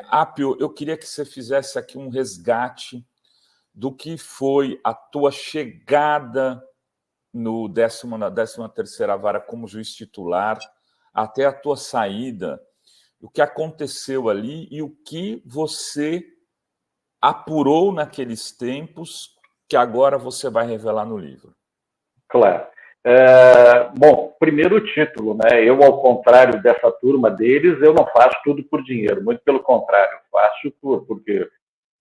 Apio, eu queria que você fizesse aqui um resgate do que foi a tua chegada na 13ª Vara como juiz titular, até a tua saída, o que aconteceu ali e o que você apurou naqueles tempos que agora você vai revelar no livro. Claro. Bom, primeiro o título, né? Eu, ao contrário dessa turma deles, eu não faço tudo por dinheiro, muito pelo contrário, eu faço por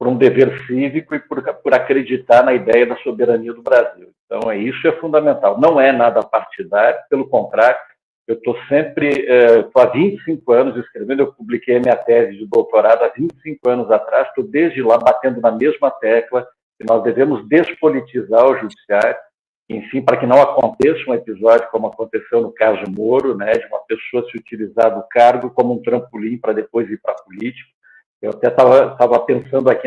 um dever cívico e por acreditar na ideia da soberania do Brasil. Então, isso é fundamental. Não é nada partidário, pelo contrário, eu estou há 25 anos escrevendo, eu publiquei a minha tese de doutorado há 25 anos atrás, estou desde lá batendo na mesma tecla que nós devemos despolitizar o judiciário, enfim, para que não aconteça um episódio como aconteceu no caso Moro, né, de uma pessoa se utilizar do cargo como um trampolim para depois ir para a política. Eu até estava pensando aqui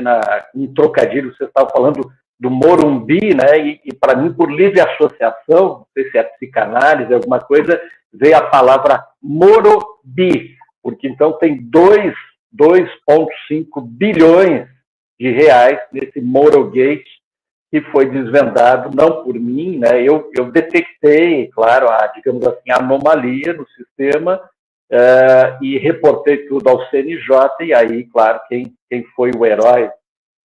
em trocadilho, você estava falando do Morumbi, né, e para mim, por livre associação, não sei se é psicanálise, alguma coisa, veio a palavra Morobi, porque então tem 2,5 bilhões de reais nesse Morogate, que foi desvendado, não por mim, né? Eu detectei, claro, digamos assim, a anomalia no sistema e reportei tudo ao CNJ, e aí, claro, quem foi o herói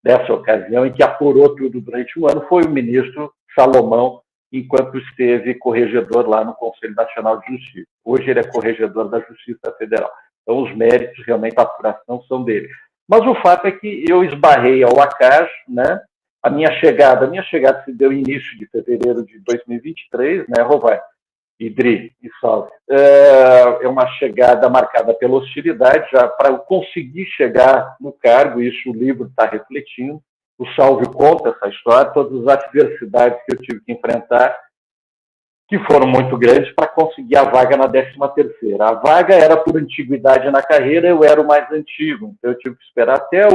dessa ocasião e que apurou tudo durante um ano foi o ministro Salomão, enquanto esteve corregedor lá no Conselho Nacional de Justiça. Hoje ele é corregedor da Justiça Federal. Então, os méritos, realmente, da apuração são dele. Mas o fato é que eu esbarrei ao acaso, né? A minha chegada se deu início de fevereiro de 2023, né, Rovai, Idri e Salve. É uma chegada marcada pela hostilidade, já para eu conseguir chegar no cargo, isso o livro está refletindo. O Salve conta essa história, todas as adversidades que eu tive que enfrentar, que foram muito grandes para conseguir a vaga na 13ª. A vaga era por antiguidade na carreira, eu era o mais antigo, então eu tive que esperar até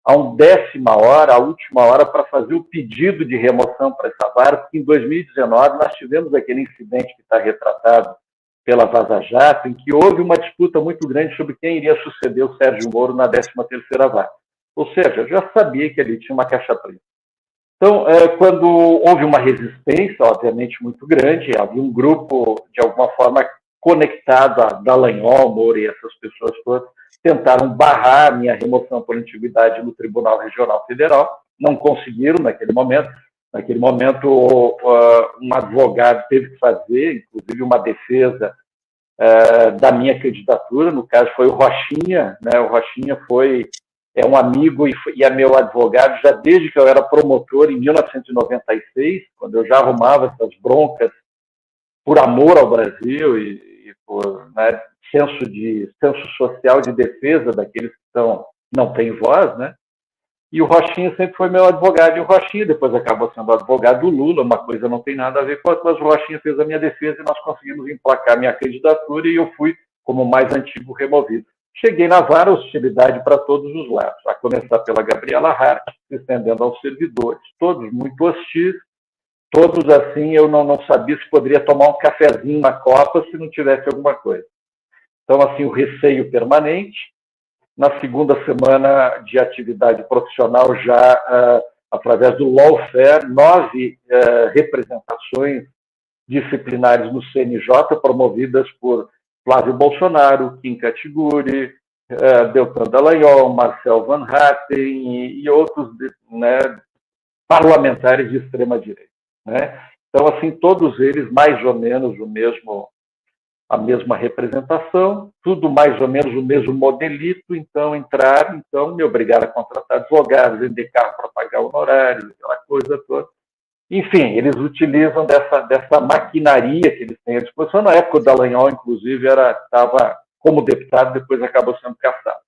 a 1ª hora, a última hora, para fazer o pedido de remoção para essa vara, porque em 2019 nós tivemos aquele incidente que está retratado pela Vaza Jato, em que houve uma disputa muito grande sobre quem iria suceder o Sérgio Moro na 13ª vara. Ou seja, eu já sabia que ali tinha uma caixa preta. Então, quando houve uma resistência, obviamente, muito grande, havia um grupo, de alguma forma, conectado a Dallagnol, Moro e essas pessoas todas, tentaram barrar a minha remoção por antiguidade no Tribunal Regional Federal, não conseguiram naquele momento. Naquele momento, um advogado teve que fazer, inclusive, uma defesa da minha candidatura, no caso foi o Rochinha, né? O Rochinha é um amigo e é meu advogado já desde que eu era promotor em 1996, quando eu já arrumava essas broncas por amor ao Brasil e por, né, senso social de defesa daqueles que não têm voz, né? E o Rochinha sempre foi meu advogado, e o Rochinha depois acabou sendo advogado do Lula, uma coisa não tem nada a ver com a outra, mas o Rochinha fez a minha defesa e nós conseguimos emplacar minha candidatura e eu fui, como mais antigo, removido. Cheguei na vara, hostilidade para todos os lados, a começar pela Gabriela Hart, se estendendo aos servidores, todos muito hostis, todos assim, eu não sabia se poderia tomar um cafezinho na copa se não tivesse alguma coisa. Então, assim, o receio permanente. Na 2ª semana de atividade profissional, já através do lawfare, 9 representações disciplinares no CNJ, promovidas por Flávio Bolsonaro, Kim Kataguiri, Deltan Dallagnol, Marcel Van Hatten e outros, né, parlamentares de extrema-direita, né? Então, assim, todos eles mais ou menos a mesma representação, tudo mais ou menos o mesmo modelito, então entraram, me obrigaram a contratar advogados, vender carro para pagar honorários, aquela coisa toda. Enfim, eles utilizam dessa maquinaria que eles têm à disposição. Na época, o Dallagnol, inclusive, estava como deputado, depois acabou sendo cassado.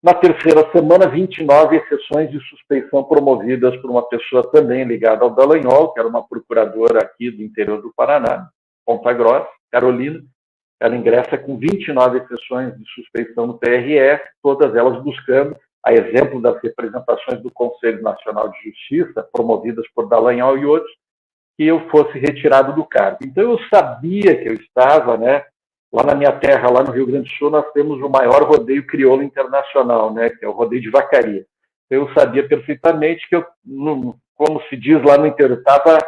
Na 3ª semana, 29 exceções de suspeição promovidas por uma pessoa também ligada ao Dallagnol, que era uma procuradora aqui do interior do Paraná, Ponta Grossa, Carolina. Ela ingressa com 29 exceções de suspeição no TRF, todas elas buscando, a exemplo das representações do Conselho Nacional de Justiça, promovidas por Dallagnol e outros, que eu fosse retirado do cargo. Então, eu sabia que eu estava, né, Lá na minha terra, lá no Rio Grande do Sul, nós temos o maior rodeio crioulo internacional, né, que é o rodeio de Vacaria. Eu sabia perfeitamente que eu, como se diz lá no interior, estava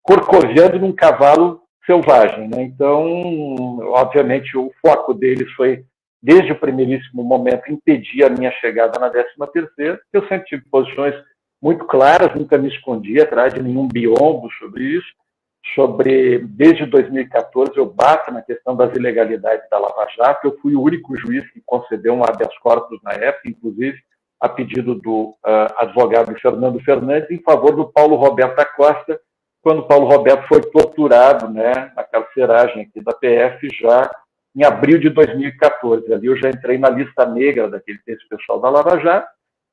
corcoveando num cavalo selvagem, né? Então, obviamente, o foco deles foi, desde o primeiríssimo momento, impedir a minha chegada na 13ª. Eu sempre tive posições muito claras, nunca me escondi atrás de nenhum biombo sobre isso. Desde 2014, eu bato na questão das ilegalidades da Lava Jato. Eu fui o único juiz que concedeu um habeas corpus na época, inclusive a pedido do advogado Fernando Fernandes, em favor do Paulo Roberto da Costa, quando o Paulo Roberto foi torturado, né, na carceragem aqui da PF, já em abril de 2014. Ali eu já entrei na lista negra daquele pessoal da Lava Jato.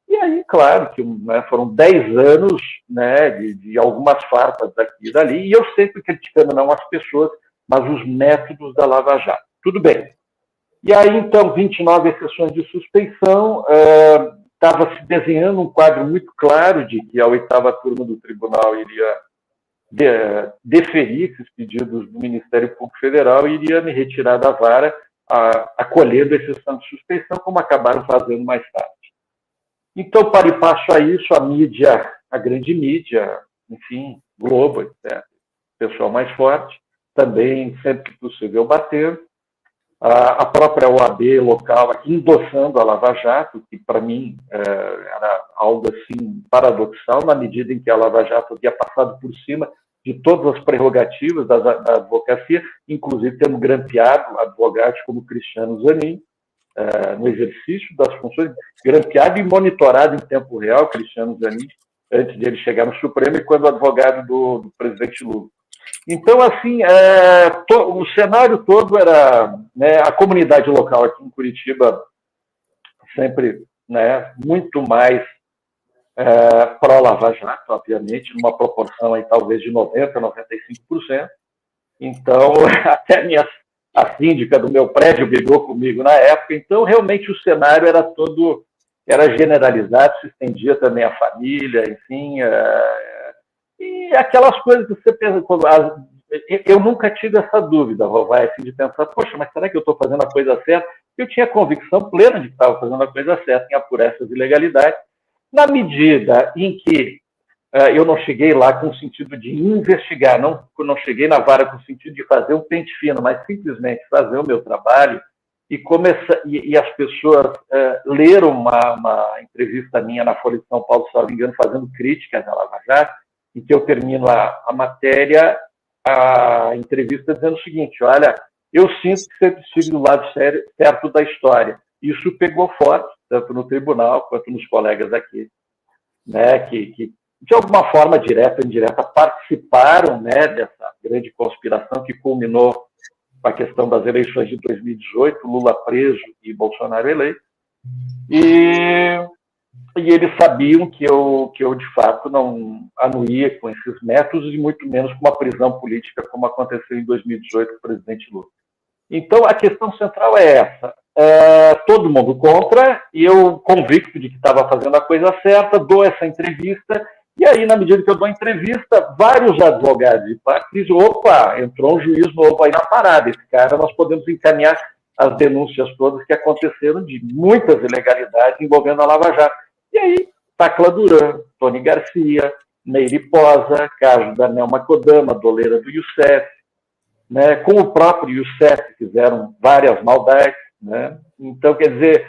E aí, claro, que né, foram 10 anos, né, de algumas farpas daqui e dali, e eu sempre criticando não as pessoas, mas os métodos da Lava Jato. Tudo bem. E aí, então, 29 sessões de suspeição, estava se desenhando um quadro muito claro de que a 8ª turma do tribunal iria deferir esses pedidos do Ministério Público Federal e iria me retirar da vara, acolhendo a exceção de suspeição, como acabaram fazendo mais tarde. Então, para e passo a isso, a mídia, a grande mídia, enfim, Globo, etc., pessoal mais forte, também, sempre que possível, batendo. A própria OAB local aqui endossando a Lava Jato, que para mim era algo assim paradoxal, na medida em que a Lava Jato havia passado por cima de todas as prerrogativas da advocacia, inclusive tendo grampeado advogados como Cristiano Zanin, no exercício das funções, grampeado e monitorado em tempo real, Cristiano Zanin, antes de ele chegar no Supremo e quando advogado do presidente Lula. Então, assim, o cenário todo era, né, a comunidade local aqui em Curitiba sempre, né, muito mais pró-Lava Jato, obviamente, numa proporção aí talvez de 90%, 95%. Então, até a síndica do meu prédio brigou comigo na época. Então, realmente, o cenário era generalizado, se estendia também à família, enfim. E aquelas coisas que você pensa, eu nunca tive essa dúvida, Rovai, assim, de pensar, poxa, mas será que eu estou fazendo a coisa certa? Eu tinha convicção plena de que estava fazendo a coisa certa em apurar essas ilegalidades, na medida em que eu não cheguei lá com o sentido de investigar, não cheguei na vara com o sentido de fazer um pente fino, mas simplesmente fazer o meu trabalho e as pessoas leram uma entrevista minha na Folha de São Paulo, se não me engano, fazendo críticas à Lava Jato, em que eu termino a matéria, a entrevista dizendo o seguinte: olha, eu sinto que sempre estive do lado certo da história. Isso pegou forte, tanto no tribunal quanto nos colegas aqui, né, que de alguma forma, direta ou indireta, participaram, né, dessa grande conspiração que culminou com a questão das eleições de 2018, Lula preso e Bolsonaro eleito. E eles sabiam que eu, de fato, não anuía com esses métodos e muito menos com uma prisão política, como aconteceu em 2018 com o presidente Lula. Então, a questão central é essa. Todo mundo contra, e eu, convicto de que estava fazendo a coisa certa, dou essa entrevista, e aí, na medida que eu dou a entrevista, vários advogados de parte dizem: opa, entrou um juiz novo aí na parada, esse cara nós podemos encaminhar as denúncias todas que aconteceram de muitas ilegalidades envolvendo a Lava Jato. E aí, Tacla Duran, Tony Garcia, Nery Posa, caso da Nelma Kodama, doleira do Youssef, né, com o próprio Youssef fizeram várias maldades, né? Então, quer dizer,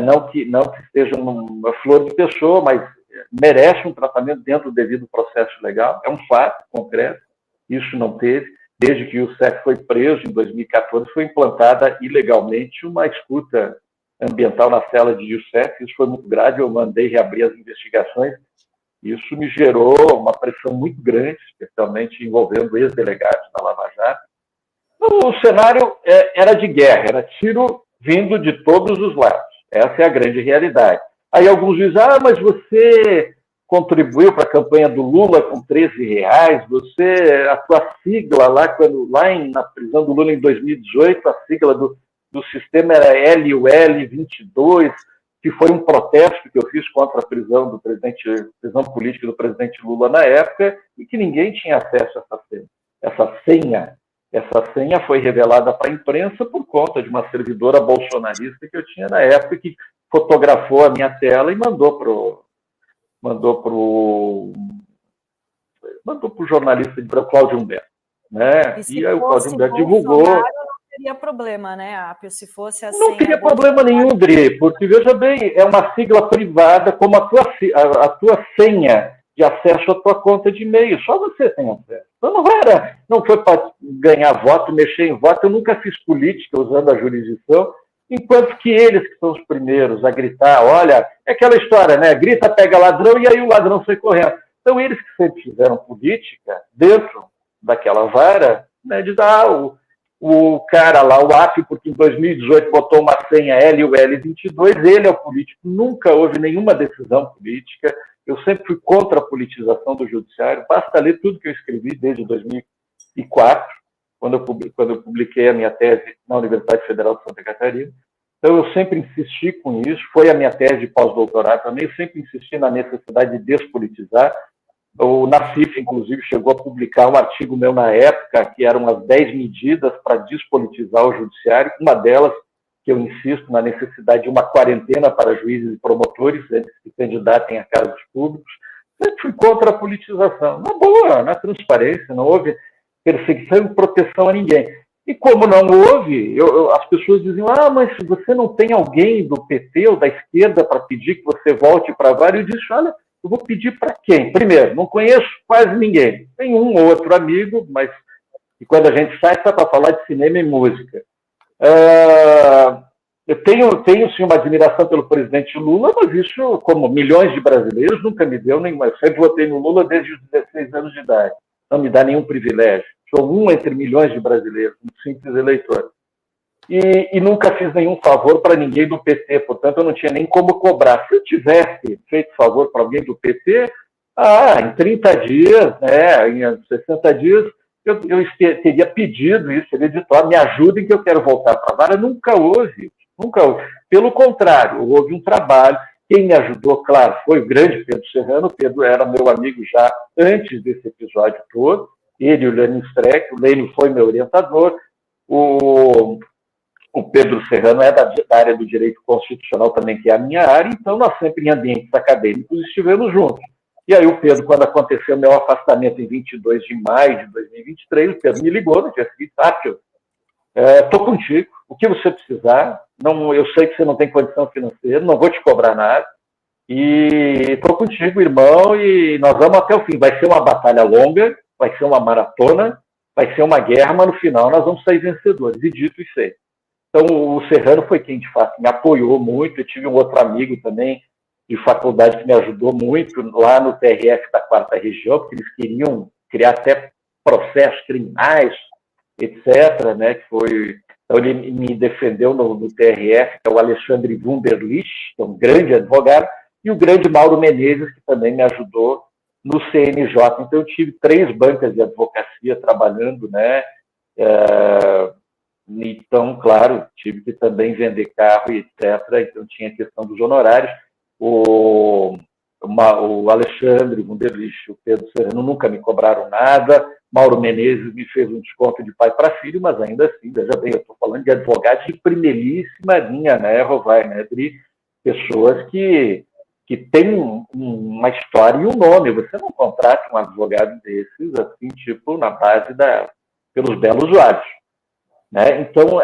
não que esteja uma flor de pessoa, mas merece um tratamento dentro do devido processo legal, é um fato concreto, isso não teve. Desde que o Youssef foi preso, em 2014, foi implantada ilegalmente uma escuta ambiental na cela de Youssef, isso foi muito grave, eu mandei reabrir as investigações, isso me gerou uma pressão muito grande, especialmente envolvendo ex-delegados da Lava Jato. O cenário era de guerra, era tiro vindo de todos os lados. Essa é a grande realidade. Aí alguns dizem: mas você contribuiu para a campanha do Lula com R$13, a tua sigla na prisão do Lula em 2018, a sigla do sistema era LUL22, que foi um protesto que eu fiz contra a prisão política do presidente Lula na época, e que ninguém tinha acesso a essa senha Essa senha foi revelada para a imprensa por conta de uma servidora bolsonarista que eu tinha na época, que fotografou a minha tela e mandou para o jornalista de Cláudio Humberto. Né? E aí o Cláudio Humberto divulgou. Não teria problema, né, Apio, se fosse assim. Não teria problema nenhum, Dri, porque, veja bem, é uma sigla privada como a tua senha de acesso à tua conta de e-mail. Só você tem acesso. Então não foi para ganhar voto, mexer em voto. Eu nunca fiz política usando a jurisdição, enquanto que eles que são os primeiros a gritar, olha, é aquela história, né? Grita, pega ladrão, e aí o ladrão sai correndo. Então, eles que sempre fizeram política dentro daquela vara, né, de dar o cara lá, o Apio, porque em 2018 botou uma senha L e o L22, ele é o político, nunca houve nenhuma decisão política, eu sempre fui contra a politização do judiciário, basta ler tudo que eu escrevi desde 2004, quando eu publiquei a minha tese na Universidade Federal de Santa Catarina. Então, eu sempre insisti com isso, foi a minha tese de pós-doutorado também, eu sempre insisti na necessidade de despolitizar. O Nassif, inclusive, chegou a publicar um artigo meu na época, que eram as 10 medidas para despolitizar o judiciário. Uma delas, que eu insisto na necessidade de uma quarentena para juízes e promotores, antes que se candidatem a cargos públicos. Sempre fui contra a politização. Na boa, na transparência, não houve perseguição e proteção a ninguém. E como não houve, as pessoas diziam, mas se você não tem alguém do PT ou da esquerda para pedir que você volte para a vara, eu disse, olha, eu vou pedir para quem? Primeiro, não conheço quase ninguém. Tem um ou outro amigo, mas e quando a gente sai, está para falar de cinema e música. Eu tenho sim uma admiração pelo presidente Lula, mas isso, como milhões de brasileiros, nunca me deu nenhuma. Eu sempre votei no Lula desde os 16 anos de idade. Não me dá nenhum privilégio. Sou um entre milhões de brasileiros, um simples eleitor. E nunca fiz nenhum favor para ninguém do PT, portanto, eu não tinha nem como cobrar. Se eu tivesse feito favor para alguém do PT, em 30 dias, né, em 60 dias, eu teria pedido isso, teria dito, me ajudem que eu quero voltar para a vara. Nunca houve. Pelo contrário, houve um trabalho. Quem me ajudou, claro, foi o grande Pedro Serrano. O Pedro era meu amigo já antes desse episódio todo. Ele e o Lênio Streck. O Lênio foi meu orientador. O Pedro Serrano é da área do direito constitucional também, que é a minha área, então nós sempre em ambientes acadêmicos estivemos juntos. E aí o Pedro, quando aconteceu meu afastamento em 22 de maio de 2023, o Pedro me ligou no dia seguinte, Apio, estou contigo, o que você precisar, eu sei que você não tem condição financeira, não vou te cobrar nada, e estou contigo, irmão, e nós vamos até o fim. Vai ser uma batalha longa, vai ser uma maratona, vai ser uma guerra, mas no final nós vamos sair vencedores, e dito e feito. Então, o Serrano foi quem, de fato, me apoiou muito. Eu tive um outro amigo também de faculdade que me ajudou muito lá no TRF da 4ª Região, porque eles queriam criar até processos criminais, etc., né? Então, ele me defendeu no TRF, que é o Alexandre Wunderlich, que é um grande advogado, e o grande Mauro Menezes, que também me ajudou no CNJ. Então, eu tive 3 bancas de advocacia trabalhando, né? Então, claro, tive que também vender carro e etc. Então, tinha a questão dos honorários. O Alexandre Wunderlich e o Pedro Serrano nunca me cobraram nada. Mauro Menezes me fez um desconto de pai para filho, mas ainda assim, veja bem, eu estou falando de advogados de primeiríssima linha, né, Rovai, né, de pessoas que têm uma história e um nome. Você não contrata um advogado desses, assim, tipo, na base pelos belos olhos. Né? Então,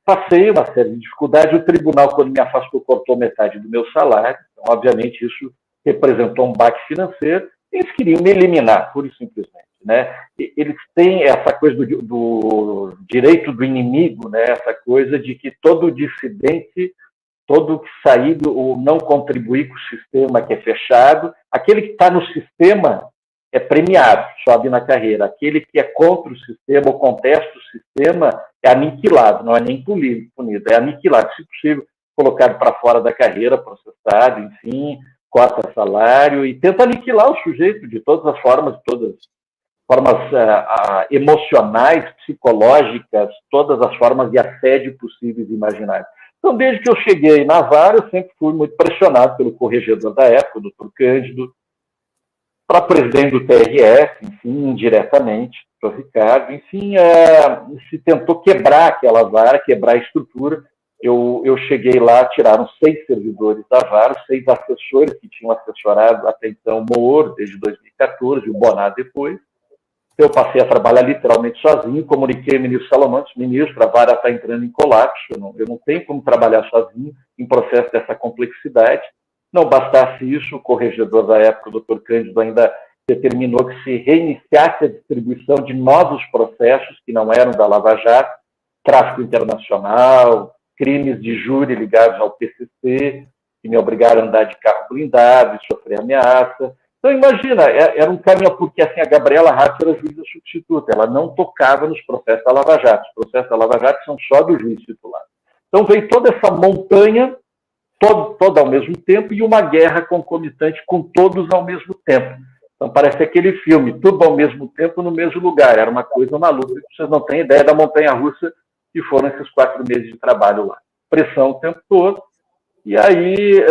passei uma série de dificuldades. O tribunal, quando me afastou, cortou metade do meu salário. Então, obviamente, isso representou um baque financeiro. Eles queriam me eliminar, pura e simplesmente. Né? Eles têm essa coisa do direito do inimigo, né? Essa coisa de que todo dissidente, todo que sair ou não contribuir com o sistema que é fechado, aquele que está no sistema é premiado, sobe na carreira. Aquele que é contra o sistema ou contesta o sistema é aniquilado, não é nem punido, é aniquilado, se possível, colocado para fora da carreira, processado, enfim, corta salário e tenta aniquilar o sujeito de todas as formas, emocionais, psicológicas, todas as formas de assédio possíveis e imaginários. Então, desde que eu cheguei na vara, eu sempre fui muito pressionado pelo corregedor da época, o Dr. Cândido, para presidente do TRF, enfim, indiretamente. doutor Ricardo, enfim, se tentou quebrar aquela vara, quebrar a estrutura. Eu cheguei lá, tiraram 6 servidores da vara, 6 assessores que tinham assessorado até então o Moro, desde 2014, e o Boná depois. Eu passei a trabalhar literalmente sozinho, comuniquei ao ministro Salomão, disse, ministro, a vara está entrando em colapso, eu não tenho como trabalhar sozinho em processo dessa complexidade. Não bastasse isso, o corregedor da época, o doutor Cândido, ainda determinou que se reiniciasse a distribuição de novos processos que não eram da Lava Jato, tráfico internacional, crimes de júri ligados ao PCC, que me obrigaram a andar de carro blindado e sofrer ameaça. Então, imagina, era um caminho, porque assim, a Gabriela Raff era juíza substituta, ela não tocava nos processos da Lava Jato. Os processos da Lava Jato são só do juiz titular. Então, veio toda essa montanha, toda ao mesmo tempo, e uma guerra concomitante com todos ao mesmo tempo. Então, parece aquele filme, tudo ao mesmo tempo, no mesmo lugar. Era uma coisa maluca, vocês não têm ideia da montanha-russa que foram esses 4 meses de trabalho lá. Pressão o tempo todo. E aí,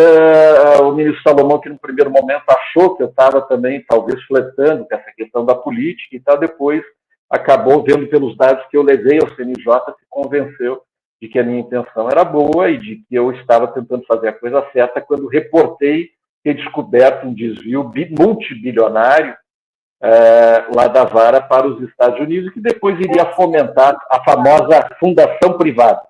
o ministro Salomão, que no primeiro momento achou que eu estava também, talvez, flertando com essa questão da política e tal, depois acabou vendo pelos dados que eu levei ao CNJ, se convenceu de que a minha intenção era boa e de que eu estava tentando fazer a coisa certa quando reportei ter descoberto um desvio multibilionário lá da vara para os Estados Unidos, que depois iria fomentar a famosa fundação privada.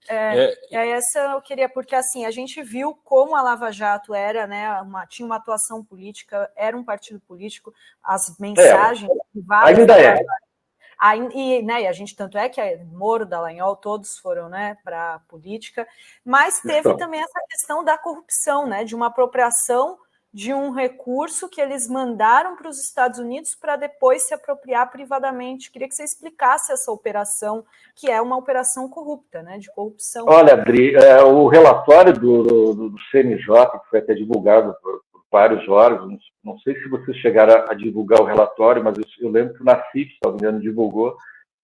Essa eu queria, porque assim, a gente viu como a Lava Jato era, né, tinha uma atuação política, era um partido político, as mensagens... Ainda é. E, né, e a gente, tanto é que Moro, Dallagnol, todos foram, né, para a política, mas teve também essa questão da corrupção, né, de uma apropriação de um recurso que eles mandaram para os Estados Unidos para depois se apropriar privadamente. Queria que você explicasse essa operação, que é uma operação corrupta, né, de corrupção. Olha, Adri, o relatório do CNJ, que foi até divulgado por vários órgãos, não sei se vocês chegaram a divulgar o relatório, mas eu lembro que o Nassif, se não me engano, divulgou,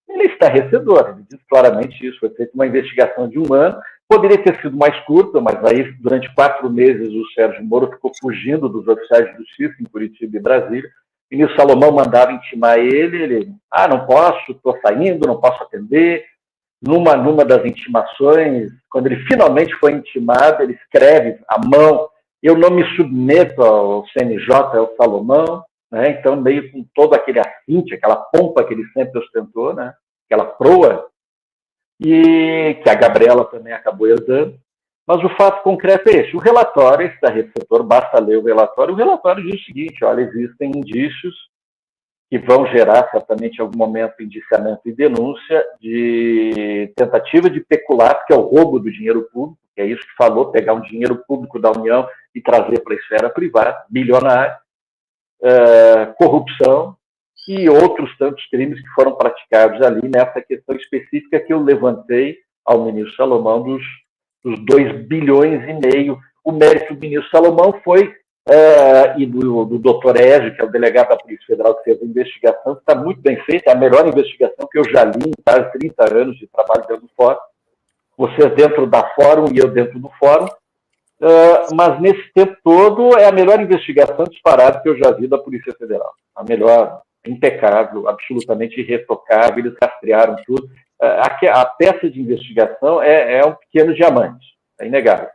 ele é estarrecedor, ele diz claramente isso, foi feita uma investigação de 1 ano, poderia ter sido mais curta, mas aí durante 4 meses o Sérgio Moro ficou fugindo dos oficiais de justiça em Curitiba e Brasília, o ministro Salomão mandava intimar ele, não posso, estou saindo, não posso atender. Numa das intimações, quando ele finalmente foi intimado, ele escreve à mão, eu não me submeto ao CNJ, ao Salomão, né? Então meio com todo aquele assinte, aquela pompa que ele sempre ostentou, né? Aquela proa, e que a Gabriela também acabou herdando. Mas o fato concreto é esse. O relatório, esse da Receptor, basta ler o relatório diz o seguinte, olha, existem indícios que vão gerar certamente em algum momento indiciamento e denúncia de tentativa de peculato, que é o roubo do dinheiro público, que é isso que falou, pegar um dinheiro público da União e trazer para a esfera privada, bilionário, corrupção e outros tantos crimes que foram praticados ali nessa questão específica que eu levantei ao ministro Salomão dos 2,5 bilhões. O mérito do ministro Salomão foi e do doutor Ezio, que é o delegado da Polícia Federal que fez a investigação, que está muito bem feita, é a melhor investigação que eu já li em quase 30 anos de trabalho dentro do Fórum. Vocês dentro da Fórum e eu dentro do Fórum. Mas nesse tempo todo é a melhor investigação disparada que eu já vi da Polícia Federal. A melhor, impecável, absolutamente irretocável, eles rastrearam tudo. A peça de investigação é um pequeno diamante, é inegável.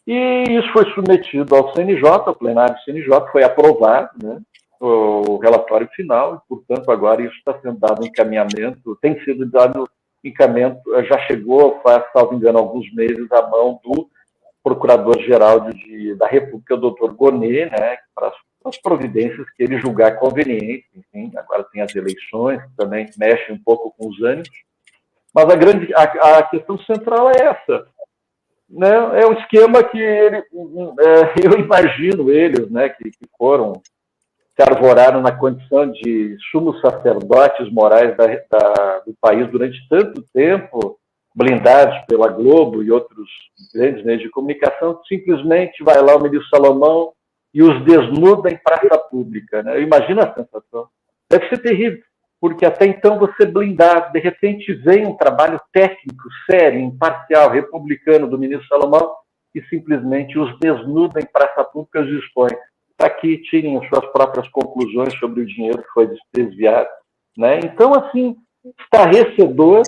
E isso foi submetido ao CNJ, ao plenário do CNJ, foi aprovado, né, o relatório final, e, portanto, agora isso está sendo dado encaminhamento, tem sido dado encaminhamento, já chegou, faz, salvo engano, alguns meses, à mão do Procurador-Geral da República, o doutor Gonê, né, para as providências que ele julgar convenientes. Enfim, agora tem as eleições, que também mexem um pouco com os ânimos, mas a questão central é essa. Né? É um esquema que eu imagino eles, né, que se arvoraram na condição de sumos sacerdotes morais do país durante tanto tempo, blindados pela Globo e outros grandes meios de comunicação, simplesmente vai lá o ministro Salomão e os desnuda em praça pública. Né? Imagina a sensação. Deve ser terrível, porque até então você blindado, de repente vem um trabalho técnico, sério, imparcial, republicano do ministro Salomão e simplesmente os desnuda em praça pública e expõe para que tirem as suas próprias conclusões sobre o dinheiro que foi desviado né? Então, assim, estarrecedor,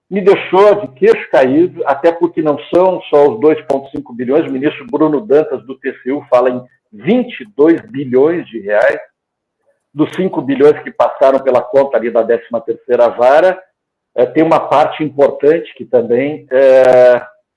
me deixou de queixo caído, até porque não são só os 2,5 bilhões, o ministro Bruno Dantas, do TCU, fala em 22 bilhões de reais, dos 5 bilhões que passaram pela conta ali da 13ª vara, tem uma parte importante que também,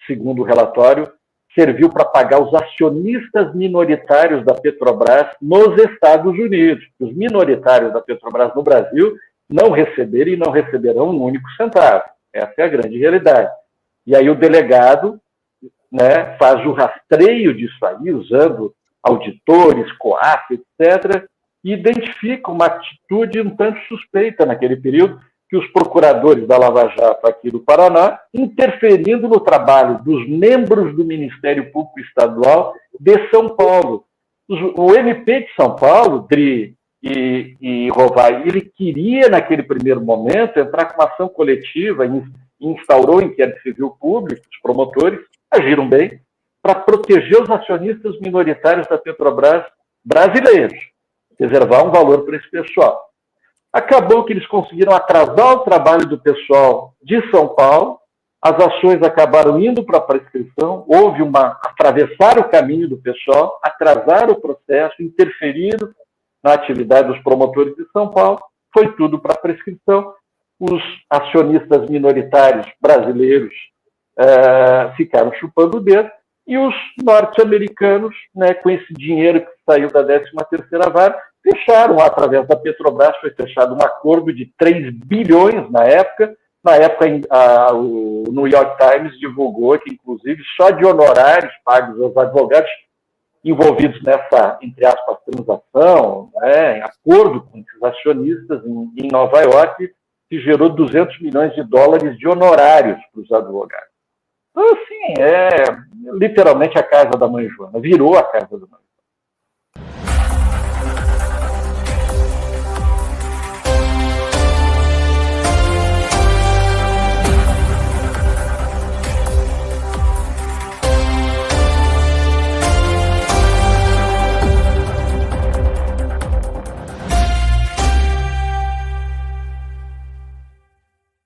segundo o relatório, serviu para pagar os acionistas minoritários da Petrobras nos Estados Unidos. Os minoritários da Petrobras no Brasil não receberam e não receberão um único centavo. Essa é a grande realidade. E aí o delegado, né, faz o rastreio disso aí, usando auditores, COAF, etc., e identifica uma atitude um tanto suspeita naquele período, que os procuradores da Lava Jato aqui do Paraná, interferindo no trabalho dos membros do Ministério Público Estadual de São Paulo. O MP de São Paulo, Dri e Rovai, ele queria, naquele primeiro momento, entrar com uma ação coletiva e instaurou inquérito civil público, os promotores agiram bem, para proteger os acionistas minoritários da Petrobras brasileiros, reservar um valor para esse pessoal. Acabou que eles conseguiram atrasar o trabalho do pessoal de São Paulo, as ações acabaram indo para a prescrição, houve atravessar o caminho do pessoal, atrasar o processo, interferiram na atividade dos promotores de São Paulo, foi tudo para a prescrição. Os acionistas minoritários brasileiros ficaram chupando o dedo, e os norte-americanos, né, com esse dinheiro que saiu da 13ª vara, fecharam, através da Petrobras, foi fechado um acordo de 3 bilhões na época. Na época, o New York Times divulgou que, inclusive, só de honorários pagos aos advogados envolvidos nessa, entre aspas, transação, né, em acordo com esses acionistas em Nova York, que gerou 200 milhões de dólares de honorários para os advogados. Então, assim, literalmente a casa da mãe Joana, virou a casa da mãe Joana.